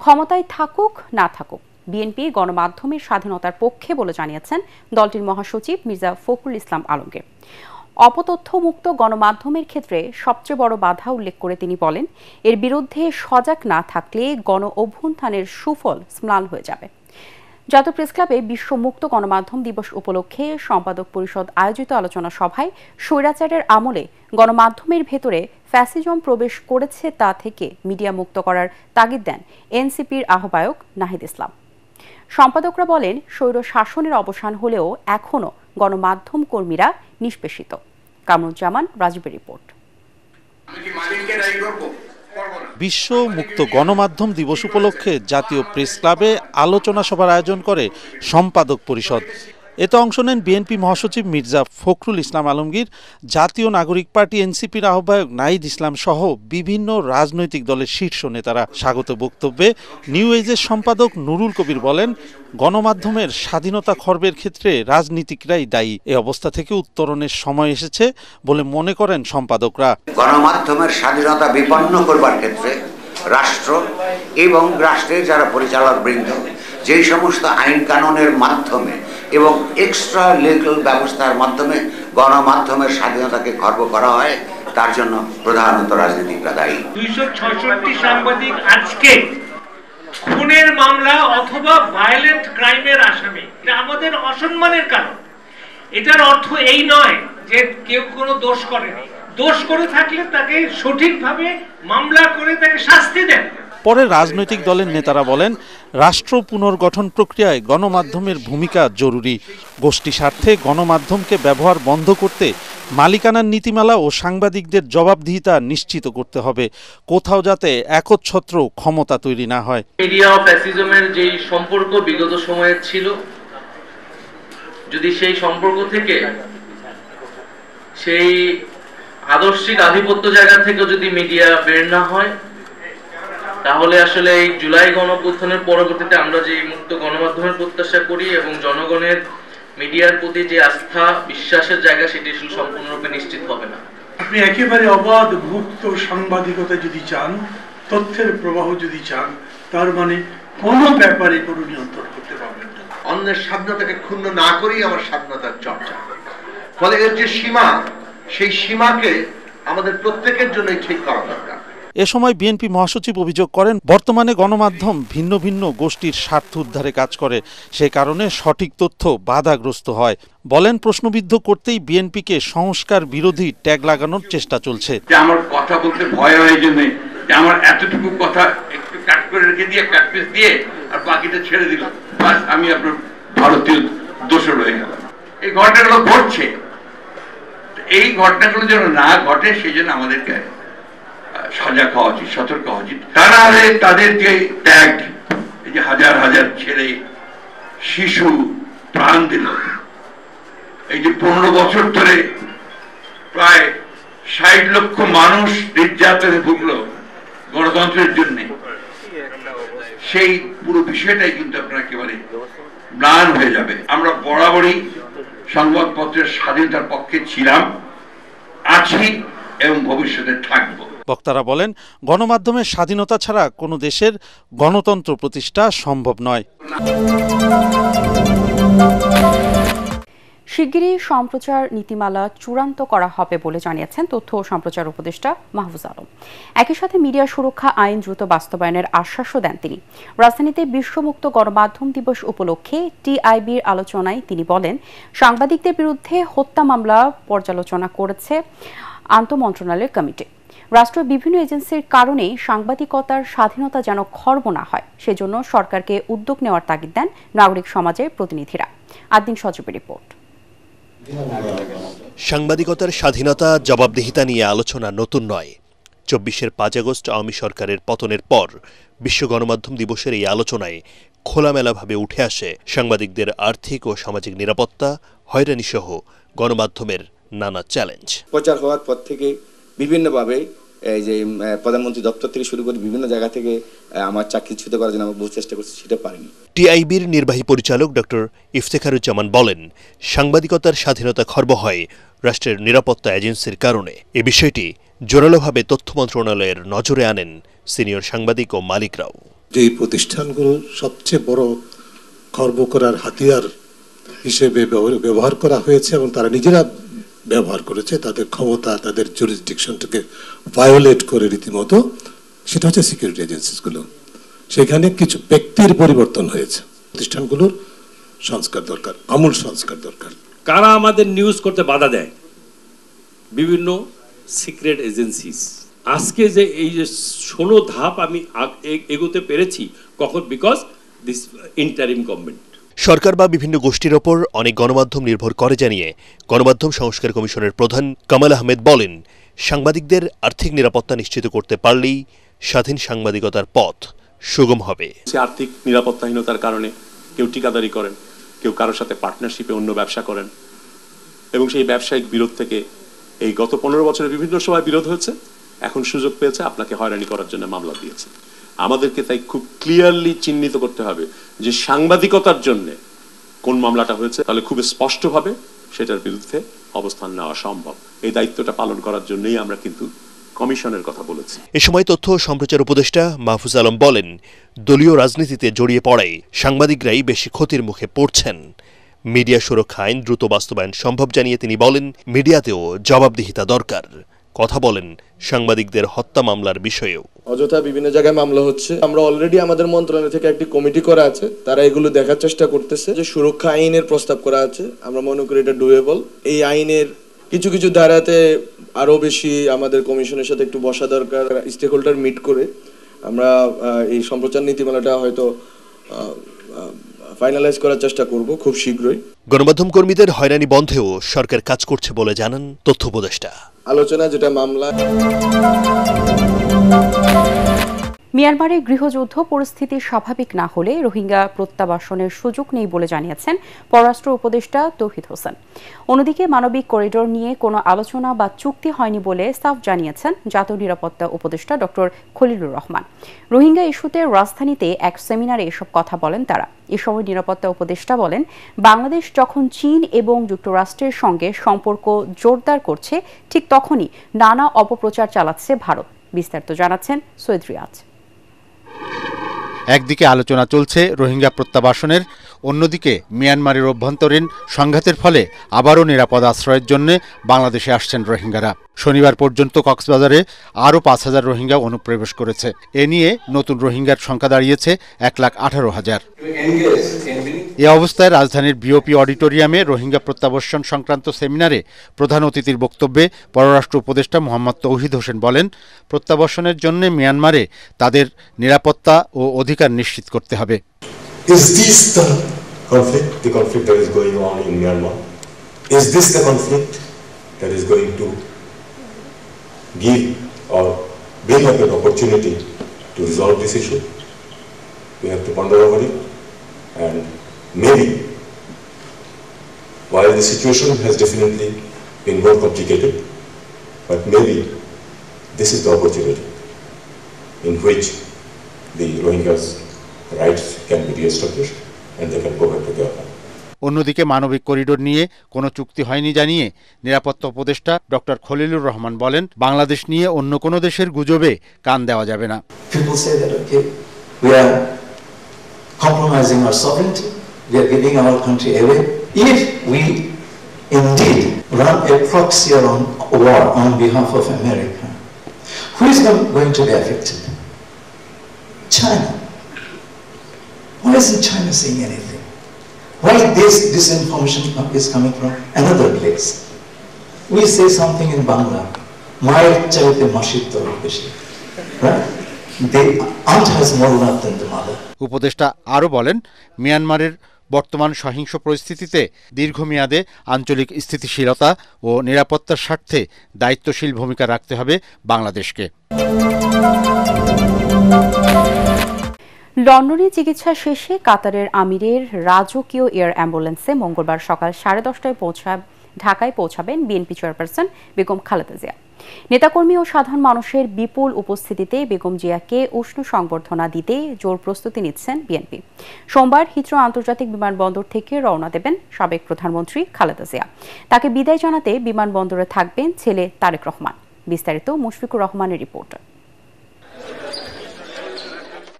ক্ষমতায় থাকুক না থাকুক বিএনপি গণমাধ্যমের স্বাধীনতার পক্ষে বলে জানিয়েছেন দলটির মহাসচিব মির্জা ফখরুল ইসলাম আলমগীর। অপতথ্যমুক্ত গণমাধ্যমের ক্ষেত্রে সবচেয়ে বড় বাধা উল্লেখ করে তিনি বলেন, এর বিরুদ্ধে সজাগ না থাকলে গণ অভ্যুত্থানের সুফল ম্লান হয়ে যাবে। জাতীয় প্রেসক্লাবে বিশ্ব মুক্ত গণমাধ্যম দিবস উপলক্ষে সম্পাদক পরিষদ আয়োজিত আলোচনা সভায় স্বৈরাচারের আমলে গণমাধ্যমের ভেতরে ফ্যাসিজম প্রবেশ করেছে তা থেকে মিডিয়া মুক্ত করার তাগিদ দেন এনসিপির আহ্বায়ক নাহিদ ইসলাম। সম্পাদকরা বলেন, স্বৈর শাসনের অবসান হলেও এখনও গণমাধ্যম কর্মীরা নিষ্পেষিত। কামরুজ্জামান রাজীবের রিপোর্ট। বিশ্ব মুক্ত গণমাধ্যম দিবস উপলক্ষে জাতীয় প্রেস ক্লাবে আলোচনা সভার আয়োজন করে সম্পাদক পরিষদ। এতে অংশ নেন বিএনপি মহাসচিব মির্জা ফখরুল ইসলাম আলমগীর, জাতীয় নাগরিক পার্টি এনসিপির আহ্বায়ক নাহিদ ইসলাম সহ বিভিন্ন রাজনৈতিক দলের শীর্ষ নেতারা। স্বাগত বক্তব্যে নিউ এজের সম্পাদক নুরুল কবির বলেন, গণমাধ্যমের স্বাধীনতা খর্বের ক্ষেত্রে রাজনীতিকরাই দায়ী। এই অবস্থা থেকে উত্তরণের সময় এসেছে বলে মনে করেন সম্পাদকরা। গণমাধ্যমের স্বাধীনতা বিপন্ন করবার ক্ষেত্রে রাষ্ট্র এবং রাষ্ট্রের যারা পরিচালক বৃন্দ যেই সমস্ত আইন কানুনের মাধ্যমে এবং এক্সট্রা লিগ্যাল ব্যবস্থার মাধ্যমে গণমাধ্যমের স্বাধীনতাকে খর্ব করা হয়, তার জন্য প্রধানত রাজনীতিকরা দায়ী। 266 সাংবাদিক আজকে খুনের মামলা অথবা ভায়োলেন্ট ক্রাইমের আসামি। এটা আমাদের অসম্মানের কারণ। এটার অর্থ এই নয় যে কেউ কোনো দোষ করেনি। দোষ করে থাকলে তাকে সঠিকভাবে মামলা করে তাকে শাস্তি দেন। পরে রাজনৈতিক দলের নেতারা বলেন, রাষ্ট্র পুনর্গঠন প্রক্রিয়ায় গণমাধ্যমের ভূমিকা জরুরি। গোষ্ঠী স্বার্থে গণমাধ্যমকে ব্যবহার বন্ধ করতে মালিকানার নীতিমালা ও সাংবাদিকদের জবাবদিহিতা নিশ্চিত করতে হবে, কোথাও যাতে একচ্ছত্র ক্ষমতা তৈরি না হয়। মিডিয়া ও ফ্যাসিজমের যে সম্পর্ক বিগত সময়ে ছিল, যদি সেই সম্পর্ক থেকে সেই আদর্শিক আধিপত্য জায়গা থেকে যদি মিডিয়া বের না হয়, তাহলে আসলে এই জুলাই গণঅভ্যুত্থানের পরবর্তীতে আমরা যে মুক্ত গণমাধ্যমের প্রত্যাশা করি এবং জনগণের মিডিয়ার প্রতি যে আস্থা বিশ্বাসের জায়গা, সেটি আসলে সম্পূর্ণরূপে নিশ্চিত হবে না। আপনি একেবারে অবাধ মুক্ত সাংবাদিকতা যদি চান, তথ্যের প্রবাহ যদি চান, তার মানে কোনো ব্যাপারে কোনো নিয়ন্ত্রণ করতে পারবেন না। অন্যের স্বাধীনতাকে ক্ষুণ্ণ না করেই আমার স্বাধীনতার চর্চা। ফলে এর যে সীমা, সেই সীমাকে আমাদের প্রত্যেকের জন্যই ঠিক করা দরকার। এ সময় বিএনপি মহাসচিব অভিযোগ করেন, বর্তমানে গণমাধ্যম ভিন্ন ভিন্ন গোষ্ঠীর স্বার্থ উদ্ধারে কাজ করে, সে কারণে সঠিক তথ্য বাধাগ্রস্ত হয়। বলেন, প্রশ্নবিদ্ধ করতেই বিএনপিকে সংস্কার বিরোধী ট্যাগ লাগানোর চেষ্টা চলছে। আমার কথা বলতে ভয় হয় জন্য আমার এতটুকু কথা একটু কাট করে রেখে দিয়ে কাটপিস দিয়ে আর বাকিটা ছেড়ে দিলাম, বাস আমি আপনার ভারতীয় দোষর হয়ে গেলাম। এই ঘটনাগুলো ঘটছে, এই ঘটনাগুলো যেন না ঘটে সেই জন্য আমাদেরকে সজাগ হওয়া উচিত, সতর্ক হওয়া উচিত। তা না হলে তাদের যে ত্যাগ, এই যে হাজার হাজার ছেলে শিশু প্রাণ দিল, এই যে 15 বছর ধরে প্রায় 60 লক্ষ মানুষ নির্যাতনে ভুগলো গণতন্ত্রের জন্য, সেই পুরো বিষয়টাই কিন্তু আপনার একেবারে ম্লান হয়ে যাবে। আমরা বরাবরই সংবাদপত্রের স্বাধীনতার পক্ষে ছিলাম, আছি এবং ভবিষ্যতে থাকব। বক্তারা বলেন, গণমাধ্যমের স্বাধীনতা ছাড়া কোনো দেশের গণতন্ত্র প্রতিষ্ঠা সম্ভব নয়। শিগগিরই সম্প্রচার নীতিমালা চূড়ান্ত করা হবে বলে জানিয়েছেন তথ্য ও সম্প্রচার উপদেষ্টা মাহফুজ আলম। একই সাথে মিডিয়া সুরক্ষা আইন দ্রুত বাস্তবায়নের আশ্বাসও দেন তিনি। রাজধানীতে বিশ্বমুক্ত গণমাধ্যম দিবস উপলক্ষে টিআইবির আলোচনায় তিনি বলেন, সাংবাদিকদের বিরুদ্ধে হত্যা মামলা পর্যালোচনা করেছে আন্তঃমন্ত্রণালয়ের কমিটি। রাষ্ট্রের বিভিন্ন এজেন্সির কারণেই সাংবাদিকতার স্বাধীনতা যেন খর্ব না হয়, সেজন্য সরকারকে উদ্যোগ নেওয়ার তাগিদ দেন নাগরিক সমাজের প্রতিনিধিরা। আদিন সজীবের রিপোর্ট। সাংবাদিকতার স্বাধীনতা জবাবদিহিতা নিয়ে আলোচনা নতুন নয়। 24-এর 5 আগস্ট আওয়ামী সরকারের পতনের পর বিশ্ব গণমাধ্যম দিবসের এই আলোচনায় খোলামেলাভাবে উঠে আসে সাংবাদিকদের আর্থিক ও সামাজিক নিরাপত্তা, হয়রানি সহ গণমাধ্যমের নানা চ্যালেঞ্জ। প্রচার হওয়ার পর থেকে বিভিন্নভাবে এই যে প্রধানমন্ত্রী দপ্তর থেকে শুরু করে বিভিন্ন জায়গা থেকে আমার চাকরিচ্যুত করার জন্য আমরা বহু চেষ্টা করছি, সেটা পারিনি। টিআইবির নির্বাহী পরিচালক ডক্টর ইফতেখারুজ্জামান বলেন, সাংবাদিকতার স্বাধীনতা খর্ব হয় রাষ্ট্রের নিরাপত্তা এজেন্সির কারণে। এ বিষয়টি জোরালোভাবে তথ্য মন্ত্রণালয়ের নজরে আনেন সিনিয়র সাংবাদিক ও মালিকরাও। যে এই প্রতিষ্ঠানগুলো সবচেয়ে বড় খর্ব করার হাতিয়ার হিসেবে ব্যবহার করা হয়েছে এবং তারা নিজেরা ব্যবহার করেছে তাদের ক্ষমতা, তাদের জুরিসডিকশনটাকে ভায়োলেট করে রীতিমতো, সেটা হচ্ছে সিকিউরিটি এজেন্সিসগুলো। সেখানে কিছু ব্যক্তির পরিবর্তন হয়েছে। প্রতিষ্ঠানগুলোর সংস্কার দরকার, আমূল সংস্কার দরকার। কারা আমাদের নিউজ করতে বাধা দেয়? বিভিন্ন সিক্রেট এজেন্সিস। আজকে যে এই যে 16 ধাপ আমি এগোতে পেরেছি, কখন? Because this interim government. সরকার বা বিভিন্ন গোষ্ঠীর ওপর অনেক গণমাধ্যম নির্ভর করে জানিয়ে গণমাধ্যম সংস্কার কমিশনের প্রধান কামাল আহমেদ বলেন, সাংবাদিকদের আর্থিক নিরাপত্তা নিশ্চিত করতে পারলেই স্বাধীন সাংবাদিকতার পথ সুগম হবে। আর্থিক নিরাপত্তাহীনতার কারণে কেউ ঠিকাদারি করেন, কেউ কারোর সাথে পার্টনারশিপে অন্য ব্যবসা করেন, এবং সেই ব্যবসায়িক বিরোধ থেকে এই গত 15 বছরে বিভিন্ন সময় বিরোধ হয়েছে, এখন সুযোগ পেয়েছে আপনাকে হয়রানি করার জন্য মামলা দিয়েছে। আমাদেরকে তাই খুব ক্লিয়ারলি চিহ্নিত করতে হবে যে সাংবাদিকতার জন্য কোন মামলাটা হয়েছে, তাহলে খুব স্পষ্টভাবে সেটার বিরুদ্ধে অবস্থান নেওয়া সম্ভব। এই দায়িত্বটা পালন করার জন্যই আমরা কিন্তু কমিশনের কথা বলেছি। এ সময় তথ্য ও সম্প্রচার উপদেষ্টা মাহফুজ আলম বলেন, দলীয় রাজনীতিতে জড়িয়ে পড়ায় সাংবাদিকরাই বেশি ক্ষতির মুখে পড়ছেন। মিডিয়া সুরক্ষা আইন দ্রুত বাস্তবায়ন সম্ভব জানিয়ে তিনি বলেন, মিডিয়াতেও জবাবদিহিতা দরকার। কথা বলেন সাংবাদিকদের হত্যা মামলার বিষয়েও। অযথা বিভিন্ন জায়গায় মামলা হচ্ছে। আমরা অলরেডি আমাদের মন্ত্রণালয় থেকে একটি কমিটি করা আছে, তারা এগুলো দেখার চেষ্টা করতেছে। যে সুরক্ষা আইনের প্রস্তাব করা আছে, আমরা মনে করি এটা ডুয়েবল। এই আইনের কিছু কিছু ধারাতে আরো বেশি আমাদের কমিশনের সাথে একটু বসা দরকার, স্টেক হোল্ডার মিট করে আমরা এই সম্প্রচার নীতিমালাটা হয়তো ফাইনালাইজ করার চেষ্টা করব খুব শীঘ্রই। গণমাধ্যম কর্মীদের হয়রানি বন্ধেও সরকার কাজ করছে বলে জানান তথ্য উপদেষ্টা। আলোচনা যেটা মামলা। মিয়ানমারে গৃহযুদ্ধ পরিস্থিতি স্বাভাবিক না হলে রোহিঙ্গা প্রত্যাবাসনের সুযোগ নেই বলে জানিয়েছেন পররাষ্ট্র উপদেষ্টা তৌহিদ হোসেন। অন্যদিকে মানবিক করিডোর নিয়ে কোনো আলোচনা বা চুক্তি হয়নি বলে সাফ জানিয়েছেন জাতীয় নিরাপত্তা উপদেষ্টা ডক্টর খলিলুর রহমান। রোহিঙ্গা ইস্যুতে রাজধানীতে এক সেমিনারে এসব কথা বলেন তারা। এ সময় নিরাপত্তা উপদেষ্টা বলেন, বাংলাদেশ যখন চীন এবং যুক্তরাষ্ট্রের সঙ্গে সম্পর্ক জোরদার করছে, ঠিক তখনই নানা অপপ্রচার চালাচ্ছে ভারত। বিস্তারিত জানাচ্ছেন সৈয়দ রিয়াজ। একদিকে আলোচনা চলছে রোহিঙ্গা প্রত্যাবাসনের, অন্যদিকে মিয়ানমারের অভ্যন্তরীণ সংঘাতের ফলে আবারও নিরাপদ আশ্রয়ের জন্য বাংলাদেশে আসছেন রোহিঙ্গারা। শনিবার পর্যন্ত কক্সবাজারে আরও 5,000 রোহিঙ্গা অনুপ্রবেশ করেছে। এ নিয়ে নতুন রোহিঙ্গার সংখ্যা দাঁড়িয়েছে 1,18,000। এ অবস্থায় রাজধানীর বিওপি অডিটোরিয়ামে রোহিঙ্গা প্রত্যাবাসন সংক্রান্ত সেমিনারে প্রধান অতিথির বক্তব্যে পররাষ্ট্র উপদেষ্টা মোহাম্মদ তৌহিদ হোসেন বলেন, প্রত্যাবাসনের জন্য মিয়ানমারে তাদের নিরাপত্তা ও অধিকার নিশ্চিত করতে হবে। Is this the conflict that is going on in Myanmar? Is this the conflict that is going to give or bring up an opportunity to resolve this issue? We have to ponder over it, and maybe while the situation has definitely been more complicated, but maybe this is the opportunity in which the Rohingyas' rights can be re-established and they can go back to their home. অন্যদিকে মানবিক corridor নিয়ে কোনো চুক্তি হয়নি জানিয়ে নিরাপত্তা উপদেষ্টা doctor Khalilur Rahman বলেন, বাংলাদেশ নিয়ে অন্য কোনো দেশের গুজবে কান দেওয়া যাবে না। People say that okay, we are compromising our sovereignty, we are giving our country away. If we indeed run a proxy war on behalf of America, who is going to be affected? China. Why isn't China saying anything? Why this disinformation is coming from another place? We say something in Bangla, right? The aunt has more love than the mother. উপদেষ্টা আরও বলেন, মিয়ানমারের বর্তমান সহিংস পরিস্থিতিতে দীর্ঘমেয়াদে আঞ্চলিক স্থিতিশীলতা ও নিরাপত্তার স্বার্থে দায়িত্বশীল ভূমিকা রাখতে হবে বাংলাদেশকে। লন্ডনে চিকিৎসা শেষে কাতারের আমিরের রাজকীয় এয়ার অ্যাম্বুলেন্সে মঙ্গলবার সকাল 10:30টায় ঢাকায় পৌঁছাবেন বিএনপি চেয়ারপারসন বেগম খালেদা জিয়া। নেতাকর্মী ও সাধারণ মানুষের বিপুল উপস্থিতিতে বেগম জিয়াকে উষ্ণ সংবর্ধনা দিতে জোর প্রস্তুতি নিচ্ছেন বিএনপি। সোমবার হিথ্রো আন্তর্জাতিক বিমানবন্দর থেকে রওনা দেবেন সাবেক প্রধানমন্ত্রী খালেদা জিয়া। তাকে বিদায় জানাতে বিমানবন্দরে থাকবেন ছেলে তারেক রহমান। বিস্তারিত মুশফিকুর রহমানের রিপোর্ট।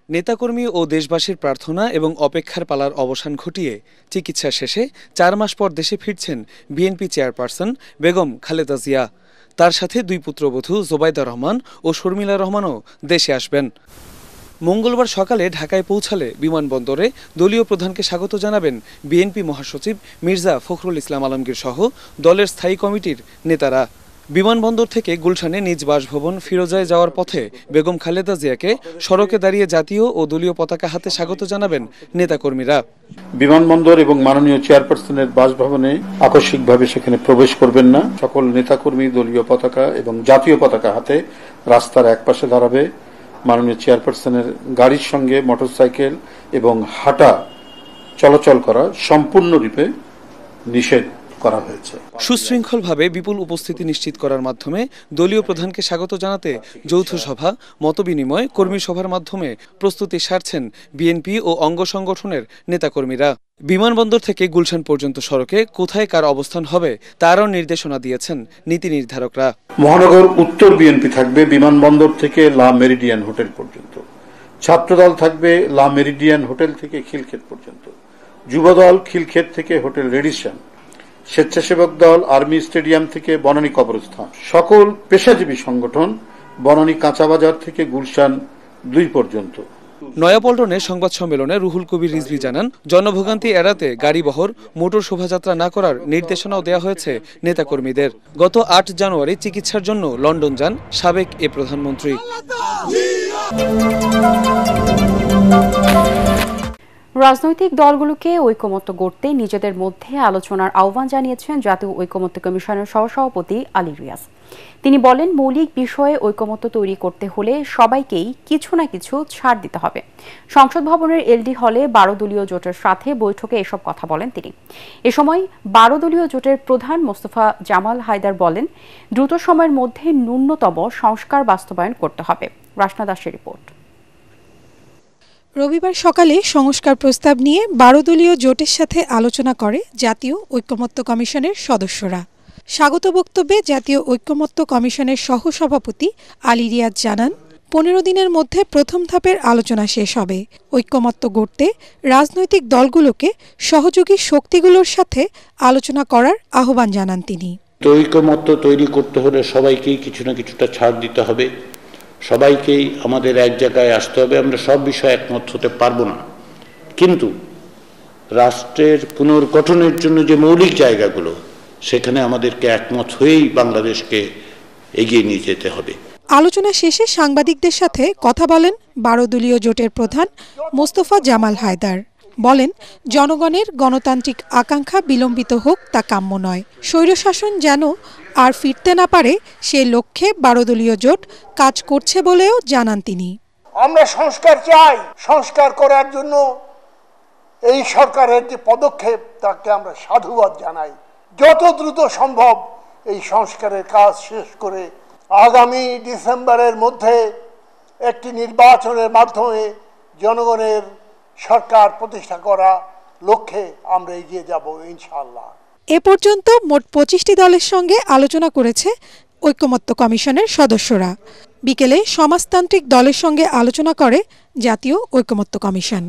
নেতাকর্মী ও দেশবাসীর প্রার্থনা এবং অপেক্ষার পালার অবসান ঘটিয়ে চিকিৎসা শেষে 4 মাস পর দেশে ফিরছেন বিএনপি চেয়ারপারসন বেগম খালেদা জিয়া। তার সাথে 2 পুত্রবধূ জোবাইদা রহমান ও শর্মিলা রহমানও দেশে আসবেন। মঙ্গলবার সকালে ঢাকায় পৌঁছালে বিমানবন্দরে দলীয় প্রধানকে স্বাগত জানাবেন বিএনপি মহাসচিব মির্জা ফখরুল ইসলাম আলমগীর সহ দলের স্থায়ী কমিটির নেতারা। বিমানবন্দর থেকে গুলশানে নিজ বাসভবন ফিরোজায় যাওয়ার পথে বেগম খালেদা জিয়াকে সড়কে দাঁড়িয়ে জাতীয় ও দলীয় পতাকা হাতে স্বাগত জানাবেন নেতাকর্মীরা। বিমানবন্দর এবং মাননীয় চেয়ারপারসনের বাসভবনে আকস্মিকভাবে সেখানে প্রবেশ করবেন না। সকল নেতাকর্মী দলীয় পতাকা এবং জাতীয় পতাকা হাতে রাস্তার একপাশে দাঁড়াবে। মাননীয় চেয়ারপারসনের গাড়ির সঙ্গে মোটরসাইকেল এবং হাঁটা চলাচল করা সম্পূর্ণরূপে নিষেধ করা হয়েছে। সুশৃঙ্খলভাবে বিপুল উপস্থিতি নিশ্চিত করার মাধ্যমে দলীয় প্রধানকে স্বাগত জানাতে যৌথ সভা, মতবিনিময়, কর্মী সভার মাধ্যমে প্রস্তুতি সারছেন বিএনপি ও অঙ্গ সংগঠনের নেতাকর্মীরা। বিমানবন্দর থেকে গুলশান পর্যন্ত সড়কে কোথায় কার অবস্থান হবে তারও নির্দেশনা দিয়েছেন নীতি নির্ধারকরা। মহানগর উত্তর বিএনপি থাকবে বিমানবন্দর থেকে লা মেরিডিয়ান হোটেল পর্যন্ত, ছাত্রদল থাকবে লা মেরিডিয়ান হোটেল থেকে খিলক্ষেত পর্যন্ত, যুবদল খিলক্ষেত থেকে হোটেল রেডিসন, স্বেচ্ছাসেবক দল আর্মি স্টেডিয়াম থেকে বনানী কবরস্থান, সকল পেশাজীবী সংগঠন বনানী কাঁচাবাজার থেকে গুলশান 2 পর্যন্ত। নয়াপল্টনে সংবাদ সম্মেলনে রুহুল কবির রিজভী জানান, জনভোগান্তি এড়াতে গাড়িবহর, মোটর শোভাযাত্রা না করার নির্দেশনাও দেওয়া হয়েছে নেতাকর্মীদের। গত 8 জানুয়ারি চিকিৎসার জন্য লন্ডন যান সাবেক এ প্রধানমন্ত্রী। রাজনৈতিক দলগুলোকে ঐকমত্য গড়তে নিজেদের মধ্যে আলোচনার আহ্বান জানিয়েছেন জাতীয় ঐকমত্য কমিশনের সহসভাপতি আলী রিয়াজ। তিনি বলেন, মৌলিক বিষয়ে ঐকমত্য তৈরি করতে হলে সবাইকেই কিছু না কিছু ছাড় দিতে হবে। সংসদ ভবনের এলডি হলে 12 দলীয় জোটের সাথে বৈঠকে এসব কথা বলেন তিনি। এ সময় 12 দলীয় জোটের প্রধান মোস্তফা জামাল হায়দার বলেন, দ্রুত সময়ের মধ্যে ন্যূনতম সংস্কার বাস্তবায়ন করতে হবে। রাশনা দাসের রিপোর্ট। রবিবার সকালে সংস্কার প্রস্তাব নিয়ে 12 দলীয় জোটের সাথে আলোচনা করে জাতীয় ঐকমত্য কমিশনের সদস্যরা। স্বাগত বক্তব্যে জাতীয় ঐকমত্য কমিশনের সহসভাপতি আলী রিয়াজ জানান, 15 দিনের মধ্যে প্রথম ধাপের আলোচনা শেষ হবে। ঐকমত্য গড়তে রাজনৈতিক দলগুলোকে সহযোগী শক্তিগুলোর সাথে আলোচনা করার আহ্বান জানান তিনি। ঐকমত্য তৈরি করতে হলে সবাইকেই কিছু না কিছুটা ছাড় দিতে হবে, সবাইকেই আমাদের এক জায়গায় আসতে হবে। আমরা সব বিষয়ে একমত হতে পারবো না, কিন্তু রাষ্ট্রের পুনর্গঠনের জন্য যে মৌলিক জায়গাগুলো, সেখানে আমাদেরকে একমত হয়েই বাংলাদেশকে এগিয়ে নিয়ে যেতে হবে। আলোচনা শেষে সাংবাদিকদের সাথে কথা বলেন 12 দলীয় জোটের প্রধান মোস্তফা জামাল হায়দার। বলেন, জনগণের গণতান্ত্রিক আকাঙ্ক্ষা বিলম্বিত হোক তা কাম্য নয়। স্বৈরশাসন যেন আর ফিরতে না পারে সে লক্ষ্যে 12 দলীয় জোট কাজ করছে বলেও জানান তিনি। আমরা সংস্কার চাই, সংস্কার করার জন্য এই সরকারের যে পদক্ষেপ তাকে আমরা সাধুবাদ জানাই। যত দ্রুত সম্ভব এই সংস্কারের কাজ শেষ করে আগামী ডিসেম্বরের মধ্যে একটি নির্বাচনের মাধ্যমে জনগণের সরকার প্রতিষ্ঠা করা লক্ষ্যে আমরা এগিয়ে যাব ইনশাআল্লাহ। এ পর্যন্ত মোট 25টি দলের সঙ্গে আলোচনা করেছে ঐকমত্য কমিশনের সদস্যরা। বিকেলে সমাজতান্ত্রিক দলের সঙ্গে আলোচনা করে জাতীয় ঐকমত্য কমিশন।